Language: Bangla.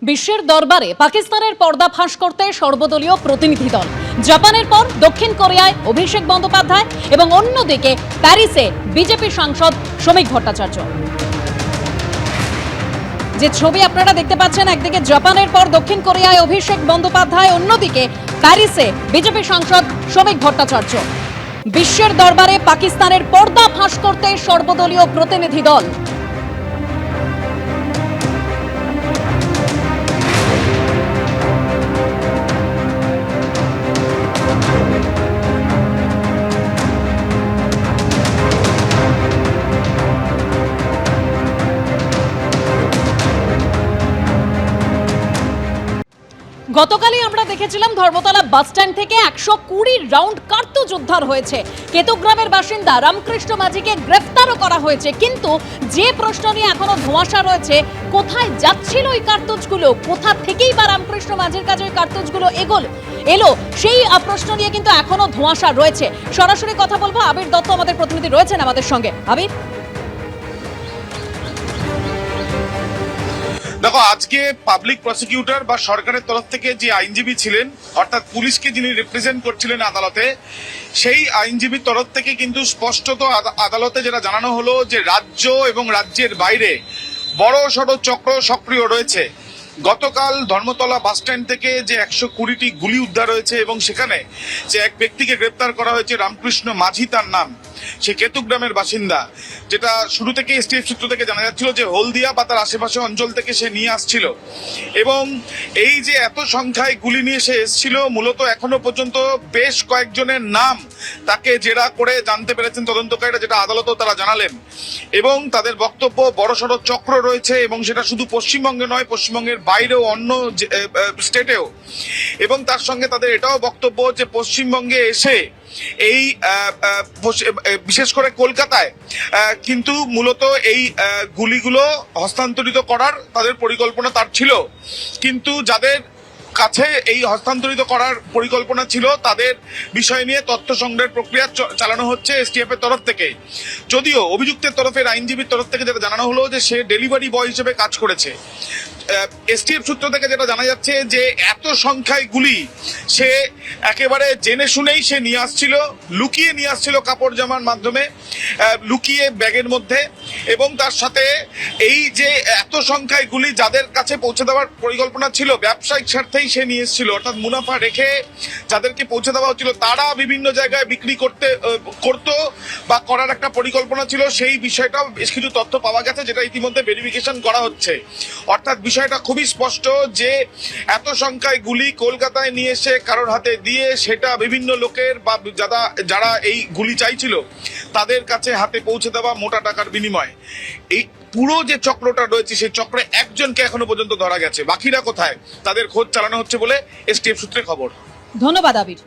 বিশ্বের দরবারে পাকিস্তানের পর্দা ফাঁস করতে সর্বদলীয় প্রতিনিধি দল। জাপানের পর দক্ষিণ কোরিয়ায় অভিষেক বন্দ্যোপাধ্যায় এবং অন্যদিকে প্যারিসে বিজেপি সাংসদ শ্রমিক ভট্টাচার্য। যে ছবি আপনারা দেখতে পাচ্ছেন, একদিকে জাপানের পর দক্ষিণ কোরিয়ায় অভিষেক বন্দ্যোপাধ্যায়, অন্যদিকে প্যারিসে বিজেপি সাংসদ শ্রমিক ভট্টাচার্য। বিশ্বের দরবারে পাকিস্তানের পর্দা ফাঁস করতে সর্বদলীয় প্রতিনিধি দল। গতকালই আমরা দেখেছিলাম ধর্মতলা বাস স্ট্যান্ড থেকে 120 রাউন্ড কার্তুজ উদ্ধার হয়েছে। কেতুগ্রামের বাসিন্দা রামকৃষ্ণ মাঝিকে গ্রেফতারও করা হয়েছে, কিন্তু যে প্রশ্ন নিয়ে এখনো ধোঁয়াশা রয়েছে, কোথায় যাচ্ছিল ওই কার্তুজগুলো, কোথা থেকেই বা রামকৃষ্ণ মাঝির কাছে ওই কার্তুজগুলো এলো, সেই প্রশ্ন নিয়ে কিন্তু এখনো ধোঁয়াশা রয়েছে। সরাসরি কথা বলবো, আবির দত্ত আমাদের প্রতিনিধি রয়েছেন আমাদের সঙ্গে। আবির, দেখো, আজকে পাবলিক প্রসিকিউটর বা সরকারের তরফ থেকে যে আইনজীবী ছিলেন, অর্থাৎ পুলিশকে যিনি রিপ্রেজেন্ট করছিলেন আদালতে, সেই আইনজীবীর তরফ থেকে কিন্তু স্পষ্টত আদালতে যেটা জানানো হলো যে রাজ্য এবং রাজ্যের বাইরে বড় সড় চক্র সক্রিয় রয়েছে। গতকাল ধর্মতলা বাস স্ট্যান্ড থেকে যে 120টি গুলি উদ্ধার হয়েছে এবং সেখানে যে এক ব্যক্তিকে গ্রেপ্তার করা হয়েছে, রামকৃষ্ণ মাঝি তার নাম, সে কেতুগ্রামের বাসিন্দা, যেটা শুরু থেকে এসটিএফ সূত্র থেকে জানা যাচ্ছিল যে হলদিয়া বা তার আশেপাশে অঞ্চল থেকে সে নিয়ে আসছিল। এবং এই যে এত সংখ্যায় গুলি নিয়ে সে এসেছিল, মূলত এখনো পর্যন্ত বেশ কয়েকজনের নাম তাকে জেরা করে জানতে পেরেছেন তদন্তকারীরা, যেটা আদালতেও তারা জানালেন। এবং তাদের বক্তব্য বড়সড় চক্র রয়েছে, এবং সেটা শুধু পশ্চিমবঙ্গে নয়, পশ্চিমবঙ্গের বাইরেও অন্য স্টেটেও। এবং তার সঙ্গে তাদের এটাও বক্তব্য যে পশ্চিমবঙ্গে এসে এই বিশেষ করে কলকাতায় কিন্তু মূলত এই গুলিগুলো হস্তান্তরিত করার তাদের পরিকল্পনা তার ছিল, কিন্তু যাদের কাছে এই হস্তান্তরিত করার পরিকল্পনা ছিল তাদের বিষয় নিয়ে তথ্য সংগ্রহের প্রক্রিয়া চালানো হচ্ছে এসটিএফ এর তরফ থেকে। যদিও অভিযুক্তের তরফের আইনজীবীর তরফ থেকে যেটা জানানো হলো যে সে ডেলিভারি বয় হিসেবে কাজ করেছে। এসটিএফ সূত্র থেকে যেটা জানা যাচ্ছে যে এত সংখ্যায় গুলি সে একেবারে জেনে শুনেই সে নিয়ে আসছিল, লুকিয়ে নিয়ে আসছিল কাপড় জামার মাধ্যমে, লুকিয়ে ব্যাগের মধ্যে। এবং তার সাথে এই যে এত সংখ্যায় গুলি যাদের কাছে পৌঁছে দেওয়ার পরিকল্পনা ছিল, ব্যবসায়িক স্বার্থেই সে নিয়ে এসেছিল, অর্থাৎ মুনাফা রেখে যাদেরকে পৌঁছে দেওয়া হচ্ছিল তারা বিভিন্ন জায়গায় বিক্রি করতো বা করার একটা পরিকল্পনা ছিল। সেই বিষয়টাও বেশ কিছু তথ্য পাওয়া গেছে, যেটা ইতিমধ্যে ভেরিফিকেশন করা হচ্ছে। অর্থাৎ বিষয়টা খুবই স্পষ্ট যে এত সংখ্যায় গুলি কলকাতায় নিয়ে এসে কারোর হাতে দিয়ে সেটা বিভিন্ন লোকের বা যারা এই গুলি চাইছিল তাদের কাছে হাতে পৌঁছে দেওয়া মোটা টাকার বিনিময়ে। এই পুরো যে চক্রটা রয়েছে সেই চক্রে একজনকে এখনো পর্যন্ত ধরা গেছে, বাকিরা কোথায় তাদের খোঁজ চালানো হচ্ছে বলে এসটিএফ সূত্রে খবর। ধন্যবাদ আবির।